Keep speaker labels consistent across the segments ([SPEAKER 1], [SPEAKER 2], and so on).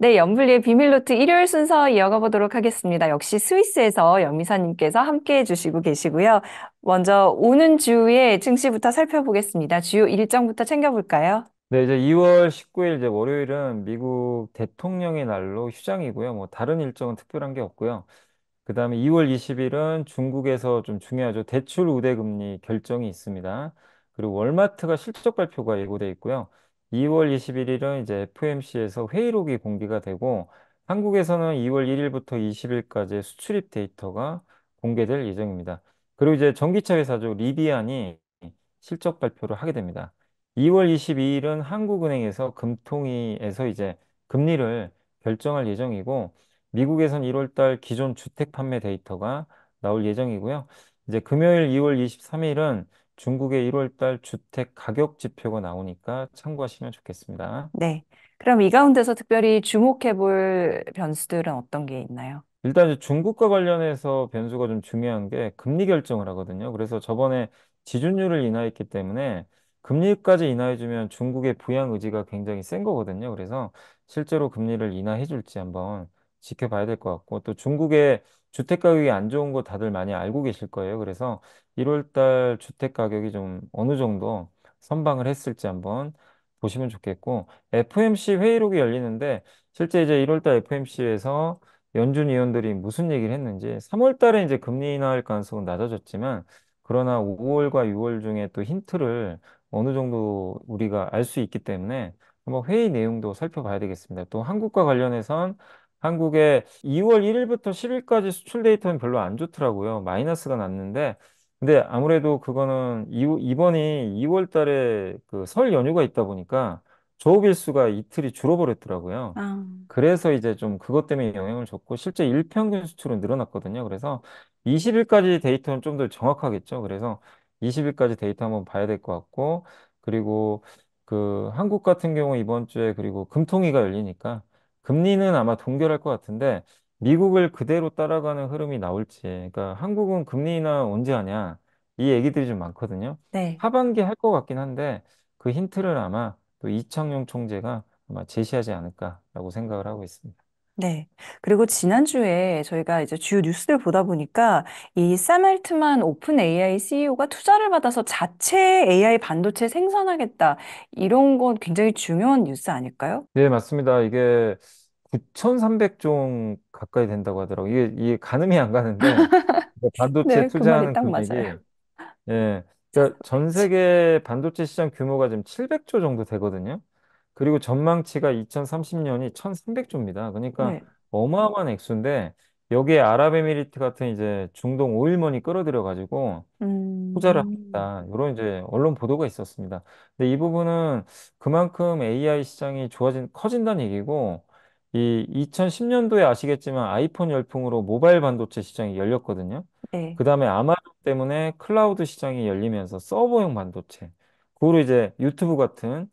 [SPEAKER 1] 네, 연불리의 비밀노트 일요일 순서 이어가 보도록 하겠습니다. 역시 스위스에서 연미사님께서 함께 해주시고 계시고요. 먼저 오는 주의 증시부터 살펴보겠습니다. 주요 일정부터 챙겨볼까요?
[SPEAKER 2] 네, 이제 2월 19일 이제 월요일은 미국 대통령의 날로 휴장이고요. 뭐 다른 일정은 특별한 게 없고요. 그다음에 2월 20일은 중국에서 좀 중요하죠. 대출 우대금리 결정이 있습니다. 그리고 월마트가 실적 발표가 예고돼 있고요. 2월 21일은 이제 FOMC에서 회의록이 공개가 되고 한국에서는 2월 1일부터 20일까지 수출입 데이터가 공개될 예정입니다. 그리고 이제 전기차 회사죠. 리비안이 실적 발표를 하게 됩니다. 2월 22일은 한국은행에서 금통위에서 이제 금리를 결정할 예정이고 미국에선 1월 달 기존 주택 판매 데이터가 나올 예정이고요. 이제 금요일 2월 23일은 중국의 1월 달 주택 가격 지표가 나오니까 참고하시면 좋겠습니다.
[SPEAKER 1] 네. 그럼 이 가운데서 특별히 주목해 볼 변수들은 어떤 게 있나요?
[SPEAKER 2] 일단 이제 중국과 관련해서 변수가 좀 중요한 게 금리 결정을 하거든요. 그래서 저번에 지준율을 인하했기 때문에 금리까지 인하해주면 중국의 부양 의지가 굉장히 센 거거든요. 그래서 실제로 금리를 인하해줄지 한번 지켜봐야 될 것 같고 또 중국의 주택 가격이 안 좋은 거 다들 많이 알고 계실 거예요. 그래서 1월 달 주택 가격이 좀 어느 정도 선방을 했을지 한번 보시면 좋겠고 FOMC 회의록이 열리는데 실제 이제 1월 달 FOMC에서 연준 위원들이 무슨 얘기를 했는지 3월 달에 이제 금리 인하할 가능성은 낮아졌지만 그러나 5월과 6월 중에 또 힌트를 어느 정도 우리가 알 수 있기 때문에 한번 회의 내용도 살펴봐야 되겠습니다. 또 한국과 관련해선 한국의 2월 1일부터 10일까지 수출 데이터는 별로 안 좋더라고요. 마이너스가 났는데 근데 아무래도 그거는 이번이 2월 달에 그 설 연휴가 있다 보니까 조업일수가 이틀이 줄어버렸더라고요.
[SPEAKER 1] 아,
[SPEAKER 2] 그래서 이제 좀 그것 때문에 영향을 줬고 실제 일평균 수출은 늘어났거든요. 그래서 20일까지 데이터는 좀 더 정확하겠죠. 그래서 20일까지 데이터 한번 봐야 될 것 같고 그리고 그 한국 같은 경우 이번 주에 그리고 금통위가 열리니까 금리는 아마 동결할 것 같은데 미국을 그대로 따라가는 흐름이 나올지 그러니까 한국은 금리 인하 언제 하냐 이 얘기들이 좀 많거든요.
[SPEAKER 1] 네.
[SPEAKER 2] 하반기에 할 것 같긴 한데 그 힌트를 아마 또 이창용 총재가 아마 제시하지 않을까라고 생각을 하고 있습니다.
[SPEAKER 1] 네. 그리고 지난주에 저희가 이제 주요 뉴스를 보다 보니까 이 샘 알트만 오픈 AI CEO가 투자를 받아서 자체 AI 반도체 생산하겠다. 이런 건 굉장히 중요한 뉴스 아닐까요?
[SPEAKER 2] 네, 맞습니다. 이게 9,300종 가까이 된다고 하더라고요. 이게 가늠이 안 가는데 이게 반도체
[SPEAKER 1] 네, 그 말이
[SPEAKER 2] 투자하는
[SPEAKER 1] 딱 맞아요.
[SPEAKER 2] 금액이 예. 그러니까 전 세계 반도체 시장 규모가 지금 700조 정도 되거든요. 그리고 전망치가 2030년이 1,300조입니다. 그러니까
[SPEAKER 1] 네.
[SPEAKER 2] 어마어마한 액수인데 여기에 아랍에미리트 같은 이제 중동 오일머니 끌어들여 가지고 투자를
[SPEAKER 1] 음,
[SPEAKER 2] 하겠다. 이런 이제 언론 보도가 있었습니다. 근데 이 부분은 그만큼 AI 시장이 커진다는 얘기고, 이 2010년도에 아시겠지만 아이폰 열풍으로 모바일 반도체 시장이 열렸거든요.
[SPEAKER 1] 네.
[SPEAKER 2] 그 다음에 아마존 때문에 클라우드 시장이 열리면서 서버용 반도체, 그리고 이제 유튜브 같은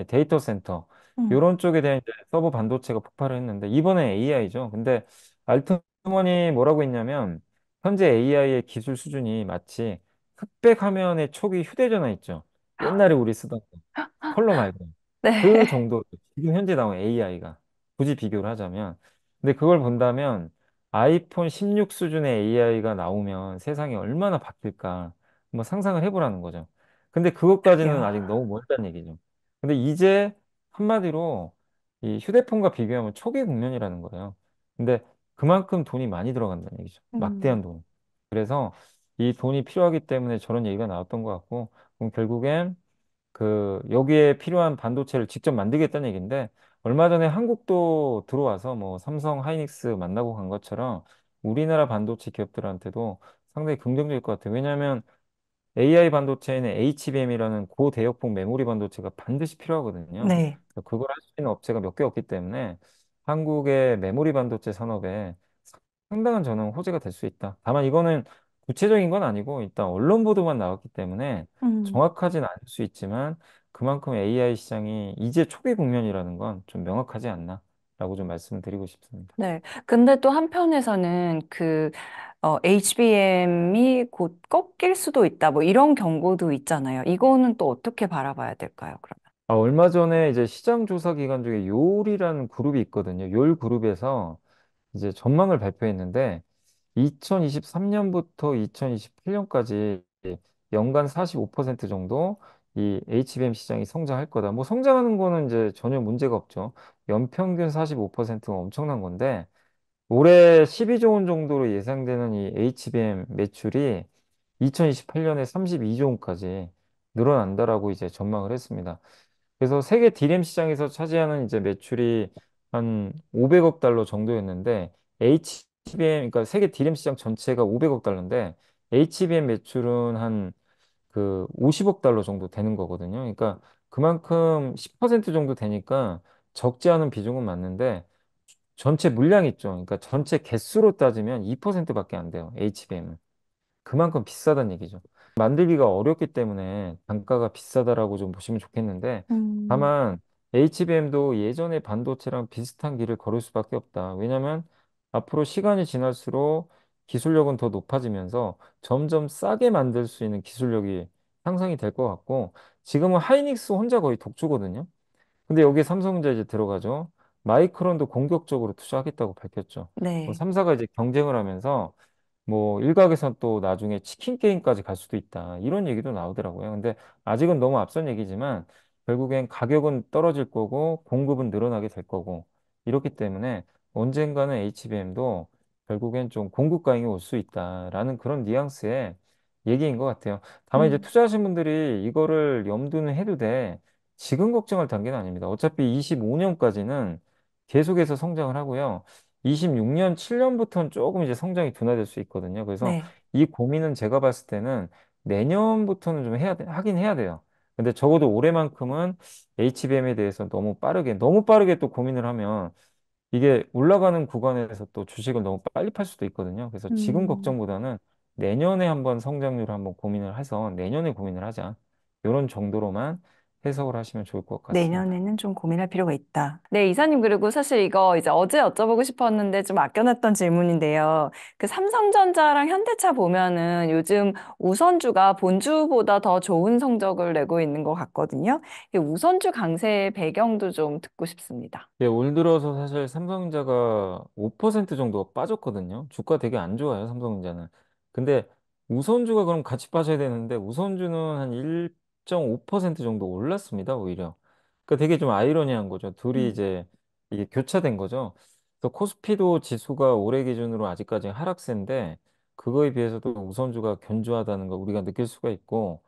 [SPEAKER 2] 데이터 센터,
[SPEAKER 1] 음,
[SPEAKER 2] 이런 쪽에 대한 이제 서버 반도체가 폭발을 했는데, 이번에 AI죠. 근데 알트먼이 뭐라고 했냐면, 현재 AI의 기술 수준이 마치 흑백 화면의 초기 휴대전화 있죠. 옛날에 우리 쓰던 거, 컬러 말고. 그
[SPEAKER 1] 네.
[SPEAKER 2] 정도, 지금 현재 나온 AI가. 굳이 비교를 하자면. 근데 그걸 본다면 아이폰 16 수준의 AI가 나오면 세상이 얼마나 바뀔까. 한번 상상을 해보라는 거죠. 근데 그것까지는
[SPEAKER 1] 그러게요.
[SPEAKER 2] 아직 너무 멀다는 얘기죠. 근데 이제 한마디로 이 휴대폰과 비교하면 초기 국면이라는 거예요. 근데 그만큼 돈이 많이 들어간다는 얘기죠. 막대한
[SPEAKER 1] 음,
[SPEAKER 2] 돈. 그래서 이 돈이 필요하기 때문에 저런 얘기가 나왔던 것 같고, 그럼 결국엔 그 여기에 필요한 반도체를 직접 만들겠다는 얘기인데, 얼마 전에 한국도 들어와서 뭐 삼성 하이닉스 만나고 간 것처럼 우리나라 반도체 기업들한테도 상당히 긍정적일 것 같아요. 왜냐하면 AI 반도체에는 HBM이라는 고대역폭 메모리 반도체가 반드시 필요하거든요.
[SPEAKER 1] 네.
[SPEAKER 2] 그래서 그걸 할 수 있는 업체가 몇 개 없기 때문에 한국의 메모리 반도체 산업에 상당한 저는 호재가 될 수 있다. 다만 이거는 구체적인 건 아니고 일단 언론 보도만 나왔기 때문에
[SPEAKER 1] 음.
[SPEAKER 2] 정확하진 않을 수 있지만 그만큼 AI 시장이 이제 초기 국면이라는 건 좀 명확하지 않나라고 좀 말씀을 드리고 싶습니다.
[SPEAKER 1] 네. 근데 또 한편에서는 HBM이 곧 꺾일 수도 있다. 뭐 이런 경고도 있잖아요. 이거는 또 어떻게 바라봐야 될까요, 그러면?
[SPEAKER 2] 얼마 전에 이제 시장 조사 기관 중에 요울이라는 그룹이 있거든요. 요울 그룹에서 이제 전망을 발표했는데 2023년부터 2028년까지 연간 45% 정도 이 HBM 시장이 성장할 거다. 뭐 성장하는 거는 이제 전혀 문제가 없죠. 연평균 45%가 엄청난 건데 올해 12조 원 정도로 예상되는 이 HBM 매출이 2028년에 32조 원까지 늘어난다라고 이제 전망을 했습니다. 그래서 세계 디램 시장에서 차지하는 이제 매출이 한 500억 달러 정도였는데 HBM 그러니까 세계 디램 시장 전체가 500억 달러인데 HBM 매출은 한 그 50억 달러 정도 되는 거거든요. 그러니까 그만큼 10% 정도 되니까 적지 않은 비중은 맞는데 전체 물량 있죠. 그러니까 전체 개수로 따지면 2%밖에 안 돼요. HBM은. 그만큼 비싸다는 얘기죠. 만들기가 어렵기 때문에 단가가 비싸다라고 좀 보시면 좋겠는데,
[SPEAKER 1] 음,
[SPEAKER 2] 다만 HBM도 예전의 반도체랑 비슷한 길을 걸을 수밖에 없다. 왜냐하면 앞으로 시간이 지날수록 기술력은 더 높아지면서 점점 싸게 만들 수 있는 기술력이 향상이 될 것 같고, 지금은 하이닉스 혼자 거의 독주거든요. 근데 여기에 삼성전자 이제 들어가죠. 마이크론도 공격적으로 투자하겠다고 밝혔죠. 뭐
[SPEAKER 1] 네.
[SPEAKER 2] 3사가 이제 경쟁을 하면서 뭐 일각에선 또 나중에 치킨 게임까지 갈 수도 있다. 이런 얘기도 나오더라고요. 근데 아직은 너무 앞선 얘기지만 결국엔 가격은 떨어질 거고 공급은 늘어나게 될 거고 이렇기 때문에 언젠가는 HBM도 결국엔 좀 공급 과잉이 올 수 있다라는 그런 뉘앙스의 얘기인 것 같아요. 다만 이제
[SPEAKER 1] 음,
[SPEAKER 2] 투자하신 분들이 이거를 염두는 해도 돼. 지금 걱정할 단계는 아닙니다. 어차피 25년까지는 계속해서 성장을 하고요. 26년, 7년부터는 조금 이제 성장이 둔화될 수 있거든요. 그래서
[SPEAKER 1] 네.
[SPEAKER 2] 이 고민은 제가 봤을 때는 내년부터는 좀 하긴 해야 돼요. 근데 적어도 올해만큼은 HBM에 대해서 너무 빠르게 또 고민을 하면 이게 올라가는 구간에서 또 주식을 너무 빨리 팔 수도 있거든요. 그래서 지금
[SPEAKER 1] 음.
[SPEAKER 2] 걱정보다는 내년에 한번 성장률을 한번 고민을 해서 내년에 고민을 하자. 이런 정도로만 해석을 하시면 좋을 것 같습니다.
[SPEAKER 1] 내년에는 좀 고민할 필요가 있다. 네, 이사님, 그리고 사실 이거 이제 어제 여쭤보고 싶었는데 좀 아껴놨던 질문인데요. 그 삼성전자랑 현대차 보면은 요즘 우선주가 본주보다 더 좋은 성적을 내고 있는 것 같거든요. 이 우선주 강세의 배경도 좀 듣고 싶습니다.
[SPEAKER 2] 예, 올 들어서 사실 삼성전자가 5% 정도 빠졌거든요. 주가 되게 안 좋아요, 삼성전자는. 근데 우선주가 그럼 같이 빠져야 되는데 우선주는 한 1.5% 정도 올랐습니다, 오히려. 그러니까 되게 좀 아이러니한 거죠. 둘이
[SPEAKER 1] 음.
[SPEAKER 2] 이제 이게 교차된 거죠. 그래서 코스피도 지수가 올해 기준으로 아직까지 하락세인데 그거에 비해서도 우선주가 견조하다는 걸 우리가 느낄 수가 있고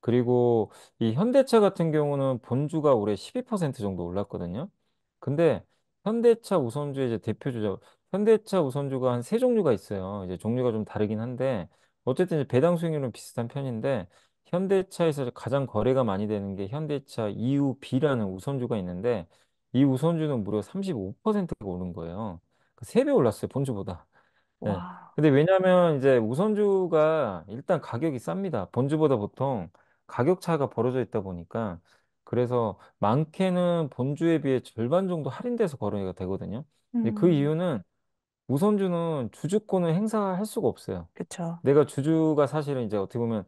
[SPEAKER 2] 그리고 이 현대차 같은 경우는 본주가 올해 12% 정도 올랐거든요. 근데 현대차 우선주의 이제 대표주죠. 현대차 우선주가 한 세 종류가 있어요. 이제 종류가 좀 다르긴 한데 어쨌든 이제 배당 수익률은 비슷한 편인데 현대차에서 가장 거래가 많이 되는 게 현대차 EUB라는 우선주가 있는데 이 우선주는 무려 35%가 오른 거예요. 세 배 올랐어요, 본주보다. 예.
[SPEAKER 1] 와.
[SPEAKER 2] 근데 왜냐면 이제 우선주가 일단 가격이 쌉니다. 본주보다 보통 가격 차가 벌어져 있다 보니까 그래서 많게는 본주에 비해 절반 정도 할인돼서 거래가 되거든요. 근데 그
[SPEAKER 1] 음,
[SPEAKER 2] 이유는 우선주는 주주권을 행사할 수가 없어요.
[SPEAKER 1] 그쵸.
[SPEAKER 2] 내가 주주가 사실은 이제 어떻게 보면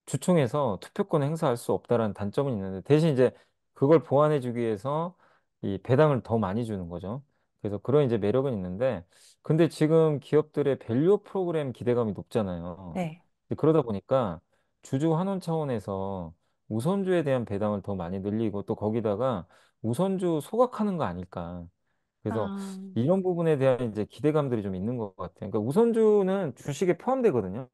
[SPEAKER 2] 주총에서 투표권을 행사할 수 없다라는 단점은 있는데 대신 이제 그걸 보완해주기 위해서 이 배당을 더 많이 주는 거죠. 그래서 그런 이제 매력은 있는데 근데 지금 기업들의 밸류 프로그램 기대감이 높잖아요.
[SPEAKER 1] 네.
[SPEAKER 2] 그러다 보니까 주주 환원 차원에서 우선주에 대한 배당을 더 많이 늘리고 또 거기다가 우선주 소각하는 거 아닐까. 그래서
[SPEAKER 1] 아,
[SPEAKER 2] 이런 부분에 대한 이제 기대감들이 좀 있는 것 같아요. 그러니까 우선주는 주식에 포함되거든요.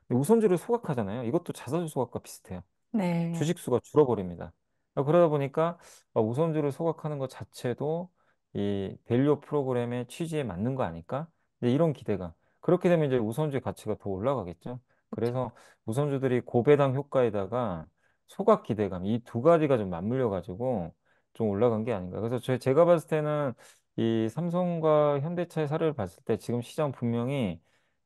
[SPEAKER 2] 근데 우선주를 소각하잖아요. 이것도 자사주 소각과 비슷해요.
[SPEAKER 1] 네.
[SPEAKER 2] 주식수가 줄어버립니다. 그러다 보니까 우선주를 소각하는 것 자체도 이 밸류 프로그램의 취지에 맞는 거 아닐까? 이제 이런 기대가. 그렇게 되면 이제 우선주의 가치가 더 올라가겠죠.
[SPEAKER 1] 그쵸.
[SPEAKER 2] 그래서 우선주들이 고배당 효과에다가 소각 기대감 이 두 가지가 좀 맞물려 가지고 좀 올라간 게 아닌가. 그래서 제가 봤을 때는 이 삼성과 현대차의 사례를 봤을 때 지금 시장 분명히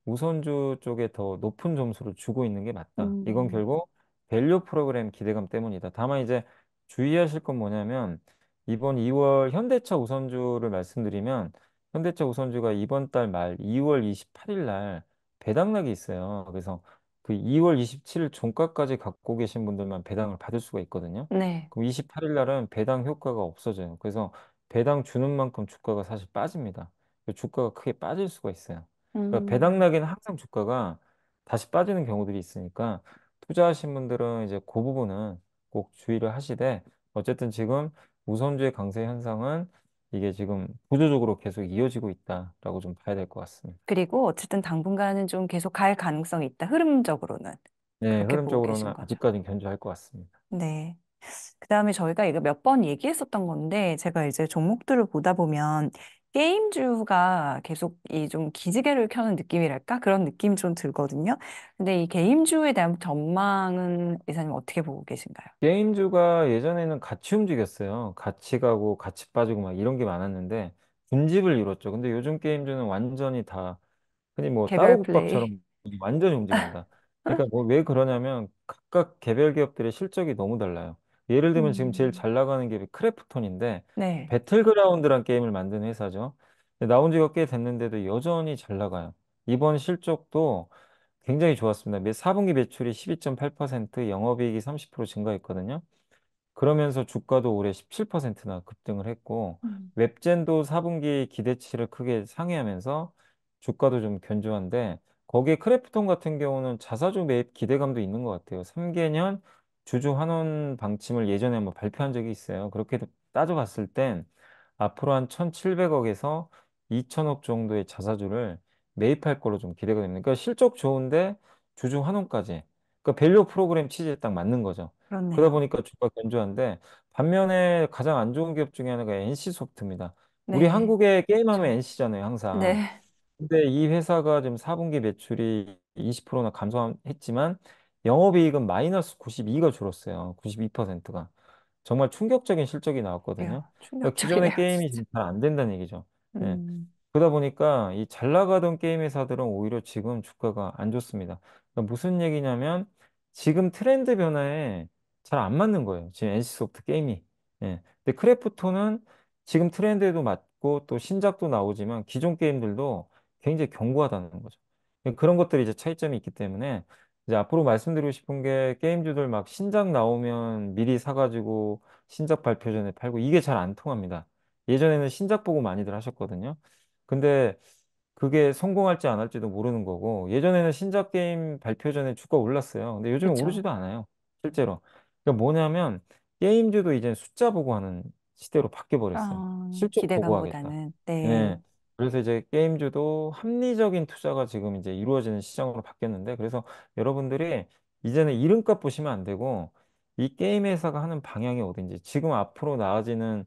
[SPEAKER 2] 우선주 쪽에 더 높은 점수를 주고 있는 게 맞다. 이건
[SPEAKER 1] 음,
[SPEAKER 2] 결국 밸류 프로그램 기대감 때문이다. 다만 이제 주의하실 건 뭐냐면 이번 2월 현대차 우선주를 말씀드리면 현대차 우선주가 이번 달 말 2월 28일 날 배당락이 있어요. 그래서 그 2월 27일 종가까지 갖고 계신 분들만 배당을 받을 수가 있거든요.
[SPEAKER 1] 네.
[SPEAKER 2] 그럼 28일 날은 배당 효과가 없어져요. 그래서 배당 주는 만큼 주가가 사실 빠집니다. 주가가 크게 빠질 수가 있어요. 그러니까 배당
[SPEAKER 1] 음.
[SPEAKER 2] 나기는 항상 주가가 다시 빠지는 경우들이 있으니까 투자하신 분들은 이제 그 부분은 꼭 주의를 하시되 어쨌든 지금 우선주의 강세 현상은 이게 지금 구조적으로 계속 이어지고 있다라고 좀 봐야 될 것 같습니다.
[SPEAKER 1] 그리고 어쨌든 당분간은 좀 계속 갈 가능성이 있다. 흐름적으로는.
[SPEAKER 2] 네,
[SPEAKER 1] 그렇게 보고 계신
[SPEAKER 2] 흐름적으로는
[SPEAKER 1] 거죠.
[SPEAKER 2] 아직까지는 견조할 것 같습니다.
[SPEAKER 1] 네. 그다음에 저희가 이거 몇 번 얘기했었던 건데 제가 이제 종목들을 보다 보면 게임주가 계속 이 좀 기지개를 켜는 느낌이랄까? 그런 느낌이 좀 들거든요. 근데 이 게임주에 대한 전망은 이사님 어떻게 보고 계신가요?
[SPEAKER 2] 게임주가 예전에는 같이 움직였어요. 같이 가고 같이 빠지고 막 이런 게 많았는데 군집을 이뤘죠. 근데 요즘 게임주는 완전히 다 흔히 뭐
[SPEAKER 1] 개별 플레이.
[SPEAKER 2] 따로국밥처럼 완전히 움직입니다. 그러니까 뭐 왜 그러냐면 각각 개별 기업들의 실적이 너무 달라요. 예를 들면 지금 제일
[SPEAKER 1] 음,
[SPEAKER 2] 잘 나가는 게 크래프톤인데
[SPEAKER 1] 네.
[SPEAKER 2] 배틀그라운드란 게임을 만든 회사죠. 근데 나온 지가 꽤 됐는데도 여전히 잘 나가요. 이번 실적도 굉장히 좋았습니다. 4분기 매출이 12.8%, 영업이익이 30% 증가했거든요. 그러면서 주가도 올해 17%나 급등을 했고,
[SPEAKER 1] 음,
[SPEAKER 2] 웹젠도 4분기 기대치를 크게 상회하면서 주가도 좀 견조한데, 거기에 크래프톤 같은 경우는 자사주 매입 기대감도 있는 것 같아요. 3개년 주주 환원 방침을 예전에 한번 발표한 적이 있어요. 그렇게 따져봤을 땐 앞으로 한 1,700억에서 2,000억 정도의 자사주를 매입할 걸로 좀 기대가 됩니다. 그러니까 실적 좋은데 주주 환원까지. 그러니까 밸류 프로그램 취지에 딱 맞는 거죠. 그러다
[SPEAKER 1] 그렇네요.
[SPEAKER 2] 보니까 주가 견조한데 반면에 가장 안 좋은 기업 중에 하나가 NC소프트입니다. 우리
[SPEAKER 1] 네.
[SPEAKER 2] 한국에 게임하면
[SPEAKER 1] 그렇죠.
[SPEAKER 2] NC잖아요, 항상.
[SPEAKER 1] 네.
[SPEAKER 2] 근데 이 회사가 지금 4분기 매출이 20%나 감소했지만 영업이익은 마이너스 92가 줄었어요. 92%가. 정말 충격적인 실적이 나왔거든요.
[SPEAKER 1] 이야,
[SPEAKER 2] 그러니까 기존의
[SPEAKER 1] 충격적이네요,
[SPEAKER 2] 게임이
[SPEAKER 1] 진짜.
[SPEAKER 2] 지금 잘 안 된다는 얘기죠. 예.
[SPEAKER 1] 음,
[SPEAKER 2] 그러다 보니까 이 잘 나가던 게임 회사들은 오히려 지금 주가가 안 좋습니다. 그러니까 무슨 얘기냐면 지금 트렌드 변화에 잘 안 맞는 거예요. 지금 NC소프트 게임이. 예. 근데 크래프톤은 지금 트렌드에도 맞고 또 신작도 나오지만 기존 게임들도 굉장히 견고하다는 거죠. 그런 것들이 이제 차이점이 있기 때문에 이제 앞으로 말씀드리고 싶은 게 게임주들 막 신작 나오면 미리 사가지고 신작 발표 전에 팔고 이게 잘 안 통합니다. 예전에는 신작 보고 많이들 하셨거든요. 근데 그게 성공할지 안 할지도 모르는 거고 예전에는 신작 게임 발표 전에 주가 올랐어요. 근데 요즘은
[SPEAKER 1] 그렇죠.
[SPEAKER 2] 오르지도 않아요. 실제로. 그러니까 뭐냐면 게임주도 이제 숫자 보고 하는 시대로 바뀌어 버렸어요. 실적 보고 하겠다.
[SPEAKER 1] 기대감보다는, 네.
[SPEAKER 2] 예. 그래서 이제 게임주도 합리적인 투자가 지금 이제 이루어지는 시장으로 바뀌었는데 그래서 여러분들이 이제는 이름값 보시면 안 되고 이 게임 회사가 하는 방향이 어딘지 지금 앞으로 나아지는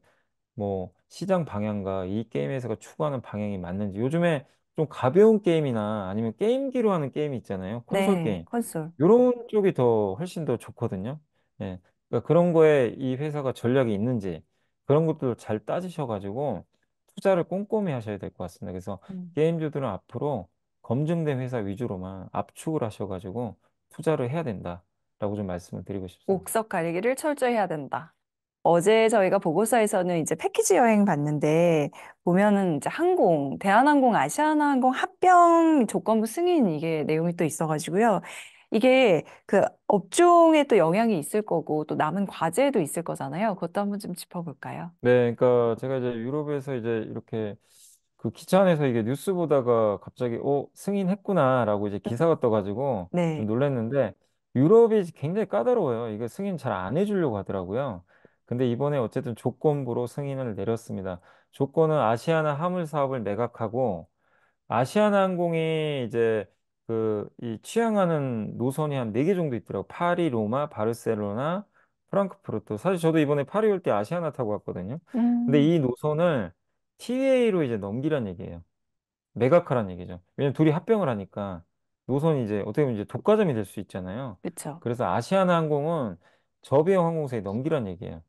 [SPEAKER 2] 뭐 시장 방향과 이 게임 회사가 추구하는 방향이 맞는지 요즘에 좀 가벼운 게임이나 아니면 게임기로 하는 게임이 있잖아요. 콘솔
[SPEAKER 1] 네,
[SPEAKER 2] 게임.
[SPEAKER 1] 콘솔.
[SPEAKER 2] 이런 쪽이 더 훨씬 더 좋거든요. 예. 그러니까 그런 거에 이 회사가 전략이 있는지 그런 것도 잘 따지셔가지고 투자를 꼼꼼히 하셔야 될 것 같습니다. 그래서
[SPEAKER 1] 음.
[SPEAKER 2] 게임주들은 앞으로 검증된 회사 위주로만 압축을 하셔가지고 투자를 해야 된다라고 좀 말씀을 드리고 싶습니다.
[SPEAKER 1] 옥석 가리기를 철저히 해야 된다. 어제 저희가 보고서에서는 이제 패키지 여행 봤는데 보면은 이제 항공, 대한항공, 아시아나항공 합병 조건부 승인 이게 내용이 또 있어가지고요. 이게 그 업종에 또 영향이 있을 거고 또 남은 과제도 있을 거잖아요. 그것도 한번 좀 짚어볼까요?
[SPEAKER 2] 네, 그러니까 제가 이제 유럽에서 이제 이렇게 그 기차 안에서 이게 뉴스 보다가 갑자기 승인했구나라고 이제 기사가 떠가지고 좀
[SPEAKER 1] 네.
[SPEAKER 2] 놀랐는데 유럽이 굉장히 까다로워요. 이게 승인 잘 안 해주려고 하더라고요. 근데 이번에 어쨌든 조건부로 승인을 내렸습니다. 조건은 아시아나 화물 사업을 매각하고 아시아나항공이 이제 이 취항하는 노선이 한 네 개 정도 있더라고. 파리, 로마, 바르셀로나, 프랑크푸르트. 사실 저도 이번에 파리 올 때 아시아나 타고 왔거든요. 근데
[SPEAKER 1] 음,
[SPEAKER 2] 이 노선을 TA로 이제 넘기란 얘기예요. 매각하란 얘기죠. 왜냐면 둘이 합병을 하니까 노선이 이제 어떻게 보면 이제 독과점이 될 수 있잖아요.
[SPEAKER 1] 그렇죠.
[SPEAKER 2] 그래서 아시아나항공은 저비용 항공사에 넘기란 얘기예요.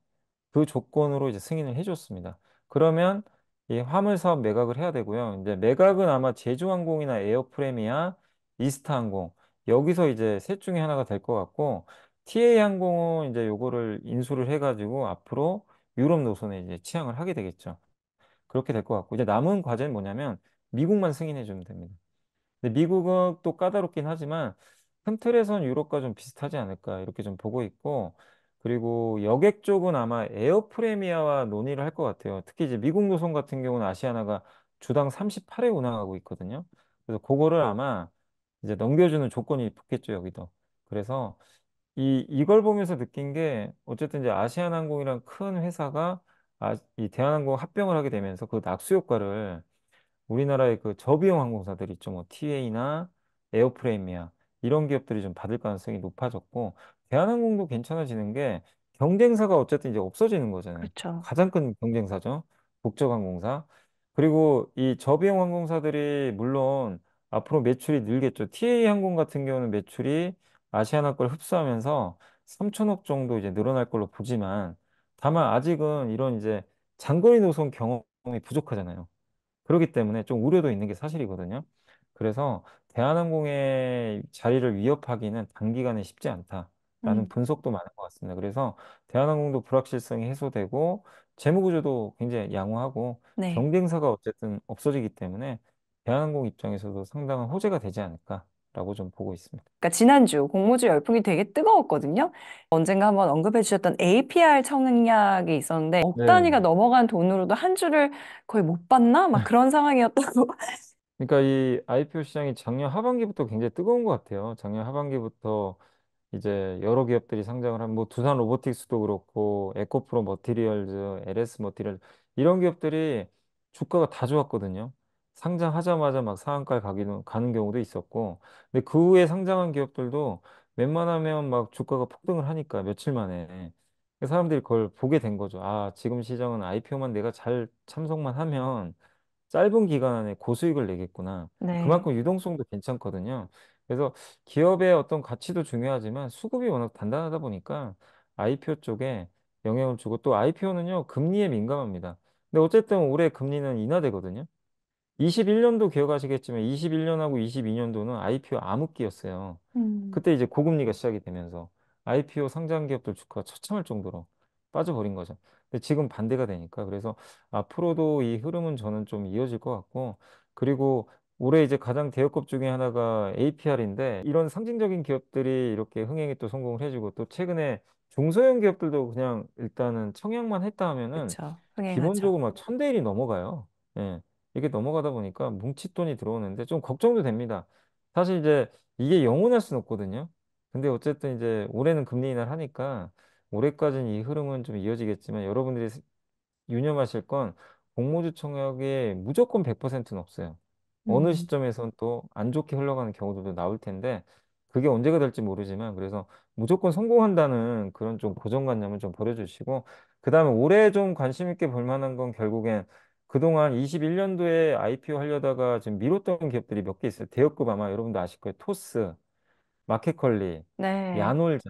[SPEAKER 2] 그 조건으로 이제 승인을 해줬습니다. 그러면 이 화물 사업 매각을 해야 되고요. 이제 매각은 아마 제주항공이나 에어프레미아, 이스타항공 여기서 이제 셋 중에 하나가 될 것 같고 TA항공은 이제 요거를 인수를 해가지고 앞으로 유럽 노선에 이제 취항을 하게 되겠죠. 그렇게 될 것 같고 이제 남은 과제는 뭐냐면 미국만 승인해 주면 됩니다. 근데 미국은 또 까다롭긴 하지만 큰 틀에선 유럽과 좀 비슷하지 않을까 이렇게 좀 보고 있고 그리고 여객 쪽은 아마 에어프레미아와 논의를 할 것 같아요. 특히 이제 미국 노선 같은 경우는 아시아나가 주당 38회 운항하고 있거든요. 그래서 그거를 아마 이제 넘겨주는 조건이 붙겠죠, 여기도. 그래서 이걸 보면서 느낀 게 어쨌든 이제 아시아나항공이란 큰 회사가 이 대한항공 합병을 하게 되면서 그 낙수 효과를 우리나라의 그 저비용 항공사들 있죠. 뭐 TA나 에어프레미아 이런 기업들이 좀 받을 가능성이 높아졌고 대한항공도 괜찮아지는 게 경쟁사가 어쨌든 이제 없어지는 거잖아요.
[SPEAKER 1] 그렇죠.
[SPEAKER 2] 가장 큰 경쟁사죠. 국적항공사. 그리고 이 저비용 항공사들이 물론 앞으로 매출이 늘겠죠. TA 항공 같은 경우는 매출이 아시아나 걸 흡수하면서 3천억 정도 이제 늘어날 걸로 보지만 다만 아직은 이런 이제 장거리 노선 경험이 부족하잖아요. 그렇기 때문에 좀 우려도 있는 게 사실이거든요. 그래서 대한항공의 자리를 위협하기는 단기간에 쉽지 않다라는
[SPEAKER 1] 음,
[SPEAKER 2] 분석도 많은 것 같습니다. 그래서 대한항공도 불확실성이 해소되고 재무구조도 굉장히 양호하고
[SPEAKER 1] 네.
[SPEAKER 2] 경쟁사가 어쨌든 없어지기 때문에 대한항공 입장에서도 상당한 호재가 되지 않을까라고 좀 보고 있습니다.
[SPEAKER 1] 그러니까 지난주 공모주 열풍이 되게 뜨거웠거든요. 언젠가 한번 언급해 주셨던 APR 청약이 있었는데 억 단위가
[SPEAKER 2] 네.
[SPEAKER 1] 넘어간 돈으로도 한 주를 거의 못 받나? 막 그런 상황이었다고.
[SPEAKER 2] 그러니까 이 IPO 시장이 작년 하반기부터 굉장히 뜨거운 것 같아요. 작년 하반기부터 이제 여러 기업들이 상장을 한 뭐 두산 로보틱스도 그렇고 에코프로 머티리얼즈, LS 머티리얼 이런 기업들이 주가가 다 좋았거든요. 상장하자마자 막 상한가에 가는 경우도 있었고, 근데 그 후에 상장한 기업들도 웬만하면 막 주가가 폭등을 하니까 며칠 만에 사람들이 그걸 보게 된 거죠. 아, 지금 시장은 IPO만 내가 잘 참석만 하면 짧은 기간 안에 고수익을 내겠구나.
[SPEAKER 1] 네.
[SPEAKER 2] 그만큼 유동성도 괜찮거든요. 그래서 기업의 어떤 가치도 중요하지만 수급이 워낙 단단하다 보니까 IPO 쪽에 영향을 주고 또 IPO는요, 금리에 민감합니다. 근데 어쨌든 올해 금리는 인하되거든요. 21년도 기억하시겠지만 21년하고 22년도는 IPO 암흑기였어요.
[SPEAKER 1] 음.
[SPEAKER 2] 그때 이제 고금리가 시작이 되면서 IPO 상장 기업들 주가가 처참할 정도로 빠져버린 거죠. 근데 지금 반대가 되니까 그래서 앞으로도 이 흐름은 저는 좀 이어질 것 같고 그리고 올해 이제 가장 대여급 중에 하나가 APR인데 이런 상징적인 기업들이 이렇게 흥행에 또 성공을 해주고 또 최근에 중소형 기업들도 그냥 일단은 청약만 했다 하면은
[SPEAKER 1] 그렇죠. 흥행하죠.
[SPEAKER 2] 기본적으로 막 1,000대 1이 넘어가요. 예. 이게 넘어가다 보니까 뭉칫돈이 들어오는데 좀 걱정도 됩니다. 사실 이제 이게 영원할 수는 없거든요. 근데 어쨌든 이제 올해는 금리 인하를 하니까 올해까지는 이 흐름은 좀 이어지겠지만 여러분들이 유념하실 건 공모주 청약에 무조건 100%는 없어요. 어느
[SPEAKER 1] 음.
[SPEAKER 2] 시점에선 또 안 좋게 흘러가는 경우들도 나올 텐데 그게 언제가 될지 모르지만 그래서 무조건 성공한다는 그런 좀 고정관념을 좀 버려주시고 그다음에 올해 좀 관심 있게 볼 만한 건 결국엔 그동안 21년도에 IPO 하려다가 지금 미뤘던 기업들이 몇 개 있어요. 대여급 아마 여러분도 아실 거예요. 토스, 마켓컬리,
[SPEAKER 1] 네.
[SPEAKER 2] 야놀자.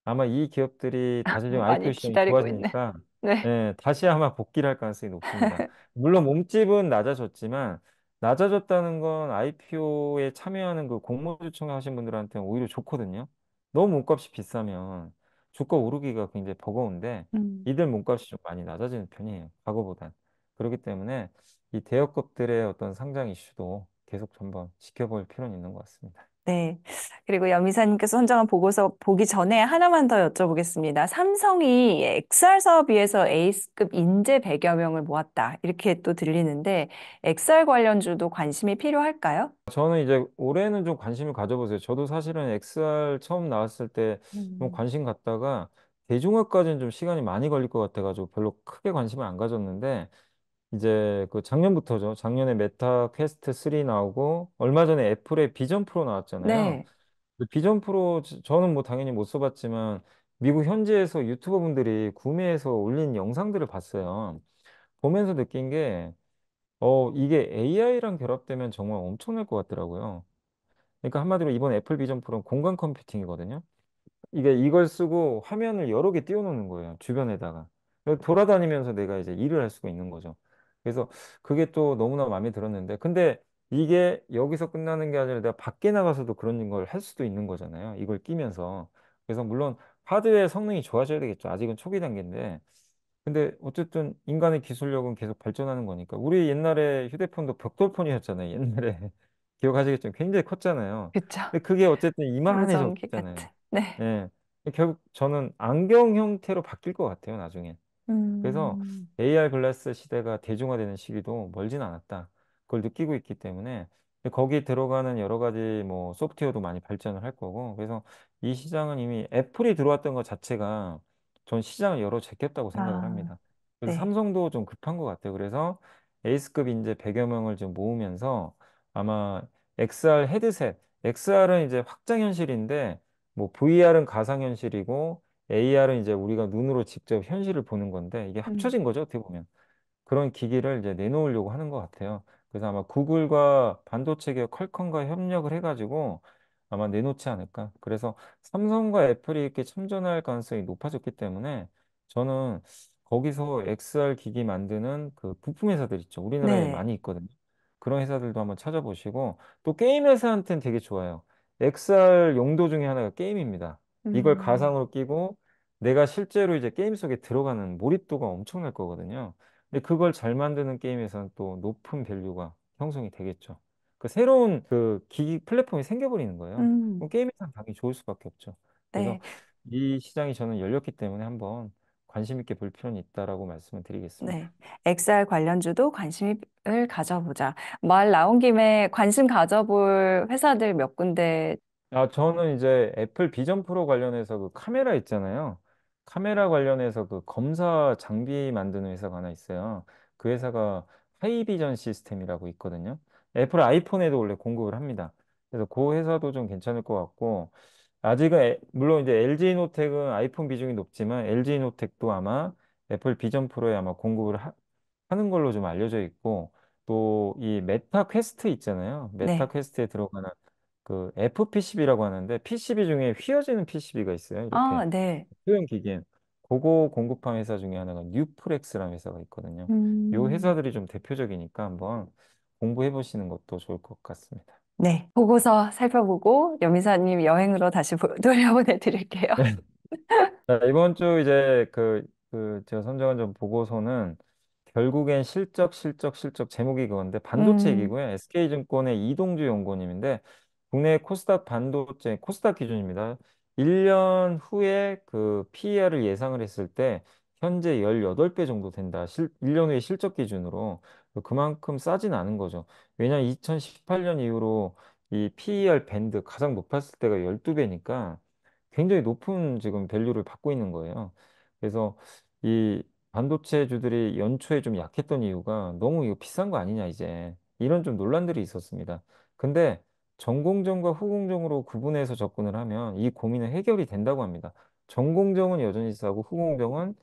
[SPEAKER 2] 아마 이 기업들이 다시 좀 IPO
[SPEAKER 1] 많이
[SPEAKER 2] 시장이
[SPEAKER 1] 기다리고 있네.
[SPEAKER 2] 좋아지니까
[SPEAKER 1] 네.
[SPEAKER 2] 예, 다시 아마 복귀를 할 가능성이 높습니다. 물론 몸집은 낮아졌지만 낮아졌다는 건 IPO에 참여하는 그 공모주 청약하신 분들한테는 오히려 좋거든요. 너무 몸값이 비싸면 주가 오르기가 굉장히 버거운데
[SPEAKER 1] 음.
[SPEAKER 2] 이들 몸값이 좀 많이 낮아지는 편이에요. 과거보단. 그렇기 때문에 이 대여급들의 어떤 상장 이슈도 계속 한번 지켜볼 필요는 있는 것 같습니다.
[SPEAKER 1] 네. 그리고 연미사님께서 선정한 보고서 보기 전에 하나만 더 여쭤보겠습니다. 삼성이 XR 사업위에서 에이스급 인재 100여 명을 모았다. 이렇게 또 들리는데 XR 관련주도 관심이 필요할까요?
[SPEAKER 2] 저는 이제 올해는 좀 관심을 가져보세요. 저도 사실은 XR 처음 나왔을 때 좀
[SPEAKER 1] 음.
[SPEAKER 2] 관심 갖다가 대중화까지는 좀 시간이 많이 걸릴 것 같아가지고 별로 크게 관심을 안 가졌는데 이제 그 작년부터죠. 작년에 메타 퀘스트 3 나오고 얼마 전에 애플의 비전 프로 나왔잖아요.
[SPEAKER 1] 네.
[SPEAKER 2] 근데 비전 프로 저는 뭐 당연히 못 써봤지만 미국 현지에서 유튜버 분들이 구매해서 올린 영상들을 봤어요. 보면서 느낀 게 이게 AI랑 결합되면 정말 엄청날 것 같더라고요. 그러니까 한마디로 이번 애플 비전 프로는 공간 컴퓨팅이거든요. 이게 이걸 쓰고 화면을 여러 개 띄워놓는 거예요. 주변에다가. 그래서 돌아다니면서 내가 이제 일을 할 수가 있는 거죠. 그래서 그게 또 너무나 마음에 들었는데, 근데 이게 여기서 끝나는 게 아니라 내가 밖에 나가서도 그런 걸 할 수도 있는 거잖아요. 이걸 끼면서. 그래서 물론 하드웨어 성능이 좋아져야 되겠죠. 아직은 초기 단계인데. 근데 어쨌든 인간의 기술력은 계속 발전하는 거니까. 우리 옛날에 휴대폰도 벽돌폰이었잖아요. 옛날에. 기억하시겠지만 굉장히 컸잖아요.
[SPEAKER 1] 그쵸.
[SPEAKER 2] 근데 그게 어쨌든
[SPEAKER 1] 무전기 같은.
[SPEAKER 2] 이만해졌잖아요.
[SPEAKER 1] 네.
[SPEAKER 2] 예. 결국 저는 안경 형태로 바뀔 것 같아요, 나중에. 그래서
[SPEAKER 1] 음,
[SPEAKER 2] AR 글라스 시대가 대중화되는 시기도 멀진 않았다. 그걸 느끼고 있기 때문에 거기 들어가는 여러 가지 뭐 소프트웨어도 많이 발전을 할 거고 그래서 이 시장은 이미 애플이 들어왔던 것 자체가 전 시장을 열어 제꼈다고 생각을
[SPEAKER 1] 아,
[SPEAKER 2] 합니다. 그래서
[SPEAKER 1] 네.
[SPEAKER 2] 삼성도 좀 급한 것 같아요. 그래서 에이스급 인재 100여 명을 좀 모으면서 아마 XR 헤드셋, XR은 이제 확장 현실인데 뭐 VR은 가상 현실이고 AR은 이제 우리가 눈으로 직접 현실을 보는 건데 이게
[SPEAKER 1] 음,
[SPEAKER 2] 합쳐진 거죠, 어떻게 보면. 그런 기기를 이제 내놓으려고 하는 것 같아요. 그래서 아마 구글과 반도체 기업 퀄컴과 협력을 해가지고 아마 내놓지 않을까. 그래서 삼성과 애플이 이렇게 참전할 가능성이 높아졌기 때문에 저는 거기서 XR 기기 만드는 그 부품 회사들 있죠. 우리나라에
[SPEAKER 1] 네.
[SPEAKER 2] 많이 있거든요. 그런 회사들도 한번 찾아보시고 또 게임 회사한테는 되게 좋아요. XR 용도 중에 하나가 게임입니다. 이걸
[SPEAKER 1] 음,
[SPEAKER 2] 가상으로 끼고 내가 실제로 이제 게임 속에 들어가는 몰입도가 엄청날 거거든요. 근데 그걸 잘 만드는 게임에서는 또 높은 밸류가 형성이 되겠죠. 그 새로운 그 기기 플랫폼이 생겨버리는 거예요.
[SPEAKER 1] 음,
[SPEAKER 2] 그럼 게임에서는 당연히 좋을 수밖에 없죠. 그래서
[SPEAKER 1] 네.
[SPEAKER 2] 이 시장이 저는 열렸기 때문에 한번 관심 있게 볼 필요는 있다라고 말씀을
[SPEAKER 1] 네.
[SPEAKER 2] 드리겠습니다.
[SPEAKER 1] XR 관련주도 관심을 가져보자. 말 나온 김에 관심 가져볼 회사들 몇 군데.
[SPEAKER 2] 아, 저는 이제 애플 비전 프로 관련해서 그 카메라 있잖아요. 카메라 관련해서 그 검사 장비 만드는 회사가 하나 있어요. 그 회사가 하이비전 시스템이라고 있거든요. 애플 아이폰에도 원래 공급을 합니다. 그래서 그 회사도 좀 괜찮을 것 같고, 아직은, 물론 이제 LG노텍은 아이폰 비중이 높지만, LG노텍도 아마 애플 비전 프로에 아마 공급을 하는 걸로 좀 알려져 있고, 또 이 메타 퀘스트 있잖아요. 메타
[SPEAKER 1] 네.
[SPEAKER 2] 퀘스트에 들어가는 그 FPCB라고 하는데 PCB 중에 휘어지는 PCB가 있어요. 이렇게
[SPEAKER 1] 아, 네.
[SPEAKER 2] 소형 기기엔 그거 공급한 회사 중에 하나가 뉴프렉스라는 회사가 있거든요. 이
[SPEAKER 1] 음,
[SPEAKER 2] 회사들이 좀 대표적이니까 한번 공부해 보시는 것도 좋을 것 같습니다.
[SPEAKER 1] 네. 보고서 살펴보고 여미사님 여행으로 다시 돌려보내 드릴게요.
[SPEAKER 2] 자, 이번 주 이제 제가 선정한 좀 보고서는 결국엔 실적 제목이 그건데 반도체
[SPEAKER 1] 음,
[SPEAKER 2] 얘기고요. SK증권의 이동주 연구원님인데 국내 코스닥 반도체 코스닥 기준입니다. 1년 후에 그 PER을 예상을 했을 때 현재 18배 정도 된다. 1년 후의 실적 기준으로 그만큼 싸진 않은 거죠. 왜냐하면 2018년 이후로 이 PER 밴드 가장 높았을 때가 12배니까 굉장히 높은 지금 밸류를 받고 있는 거예요. 그래서 이 반도체주들이 연초에 좀 약했던 이유가 너무 이거 비싼 거 아니냐 이제 이런 좀 논란들이 있었습니다. 근데 전공정과 후공정으로 구분해서 접근을 하면 이 고민은 해결이 된다고 합니다. 전공정은 여전히 싸고 후공정은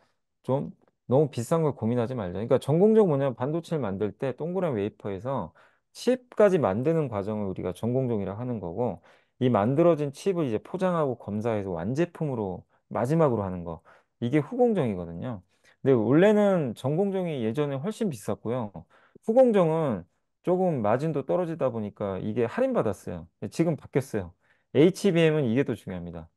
[SPEAKER 2] 좀 너무 비싼 걸 고민하지 말자. 그러니까 전공정 뭐냐면 반도체를 만들 때 동그란 웨이퍼에서 칩까지 만드는 과정을 우리가 전공정이라 하는 거고 이 만들어진 칩을 이제 포장하고 검사해서 완제품으로 마지막으로 하는 거. 이게 후공정이거든요. 근데 원래는 전공정이 예전에 훨씬 비쌌고요. 후공정은 조금 마진도 떨어지다 보니까 이게 할인받았어요. 지금 바뀌었어요. HBM은 이게 더 중요합니다.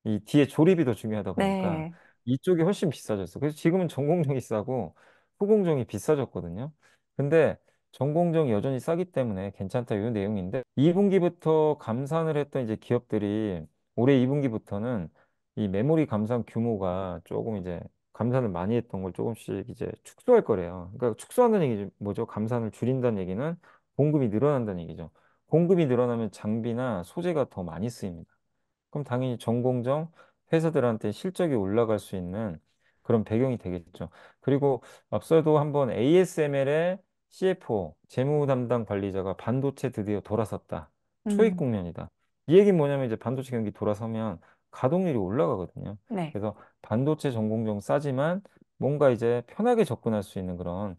[SPEAKER 2] 이 뒤에 조립이 더 중요하다 보니까
[SPEAKER 1] 네.
[SPEAKER 2] 이쪽이 훨씬 비싸졌어. 그래서 지금은 전공정이 싸고 후공정이 비싸졌거든요. 근데 전공정이 여전히 싸기 때문에 괜찮다 이 내용인데 2분기부터 감산을 했던 이제 기업들이 올해 2분기부터는 이 메모리 감산 규모가 조금 이제 감산을 많이 했던 걸 조금씩 이제 축소할 거래요. 그러니까 축소한다는 얘기 뭐죠? 감산을 줄인다는 얘기는 공급이 늘어난다는 얘기죠. 공급이 늘어나면 장비나 소재가 더 많이 쓰입니다. 그럼 당연히 전공정 회사들한테 실적이 올라갈 수 있는 그런 배경이 되겠죠. 그리고 앞서도 한번 ASML의 CFO, 재무 담당 관리자가 반도체 드디어 돌아섰다. 초입
[SPEAKER 1] 음,
[SPEAKER 2] 국면이다. 이 얘기는 뭐냐면 이제 반도체 경기 돌아서면 가동률이 올라가거든요.
[SPEAKER 1] 네.
[SPEAKER 2] 그래서 반도체 전공정 싸지만 뭔가 이제 편하게 접근할 수 있는 그런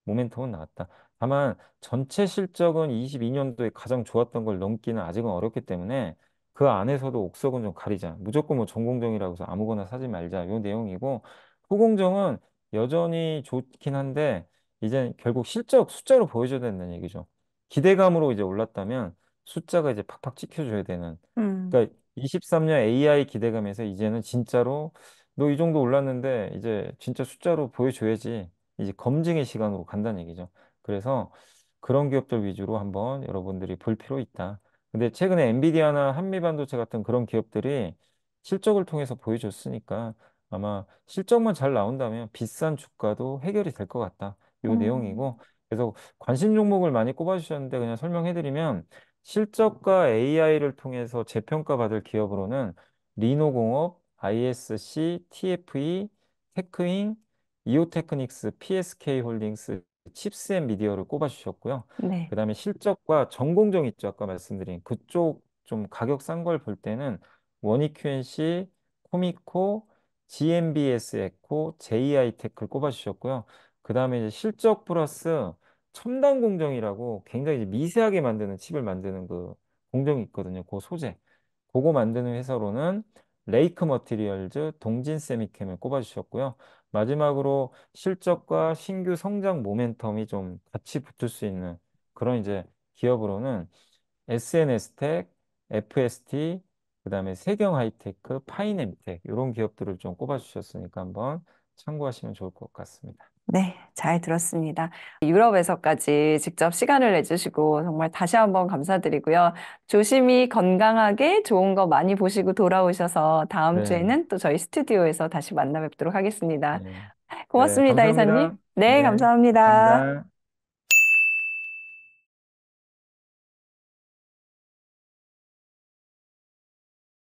[SPEAKER 2] 모멘텀은 나왔다. 다만 전체 실적은 22년도에 가장 좋았던 걸 넘기는 아직은 어렵기 때문에 그 안에서도 옥석은 좀 가리자. 무조건 뭐 전공정이라고 해서 아무거나 사지 말자. 요 내용이고 후공정은 여전히 좋긴 한데 이제 결국 실적 숫자로 보여줘야 된다는 얘기죠. 기대감으로 이제 올랐다면 숫자가 이제 팍팍 찍혀줘야 되는.
[SPEAKER 1] 음,
[SPEAKER 2] 그러니까 23년 AI 기대감에서 이제는 진짜로 너 이 정도 올랐는데 이제 진짜 숫자로 보여줘야지. 이제 검증의 시간으로 간다는 얘기죠. 그래서 그런 기업들 위주로 한번 여러분들이 볼 필요 있다. 근데 최근에 엔비디아나 한미반도체 같은 그런 기업들이 실적을 통해서 보여줬으니까 아마 실적만 잘 나온다면 비싼 주가도 해결이 될 것 같다. 이
[SPEAKER 1] 음,
[SPEAKER 2] 내용이고. 그래서 관심 종목을 많이 꼽아주셨는데 그냥 설명해드리면 실적과 AI를 통해서 재평가 받을 기업으로는 리노공업, ISC, TFE, 테크인, 이오테크닉스, PSK홀딩스, 칩스앤미디어를 꼽아주셨고요.
[SPEAKER 1] 네.
[SPEAKER 2] 그다음에 실적과 전공정 있죠. 아까 말씀드린 그쪽 좀 가격 싼 걸 볼 때는 원익QNC, 코미코, GMBS 에코, JI테크를 꼽아주셨고요. 그다음에 이제 실적 플러스 첨단 공정이라고 굉장히 이제 미세하게 만드는 칩을 만드는 그 공정이 있거든요. 그 소재. 그거 만드는 회사로는 레이크 머티리얼즈, 동진 세미캠을 꼽아주셨고요. 마지막으로 실적과 신규 성장 모멘텀이 좀 같이 붙을 수 있는 그런 이제 기업으로는 SNS텍, FST, 그다음에 세경 하이테크, 파이nem텍 이런 기업들을 좀 꼽아주셨으니까 한번 참고하시면 좋을 것 같습니다.
[SPEAKER 1] 네, 잘 들었습니다. 유럽에서까지 직접 시간을 내주시고 정말 다시 한번 감사드리고요. 조심히 건강하게 좋은 거 많이 보시고 돌아오셔서 다음
[SPEAKER 2] 네,
[SPEAKER 1] 주에는 또 저희 스튜디오에서 다시 만나 뵙도록 하겠습니다.
[SPEAKER 2] 네, 네,
[SPEAKER 1] 고맙습니다, 이사님.
[SPEAKER 2] 감사합니다.
[SPEAKER 1] 네,
[SPEAKER 2] 네,
[SPEAKER 1] 감사합니다.
[SPEAKER 2] 감사합니다.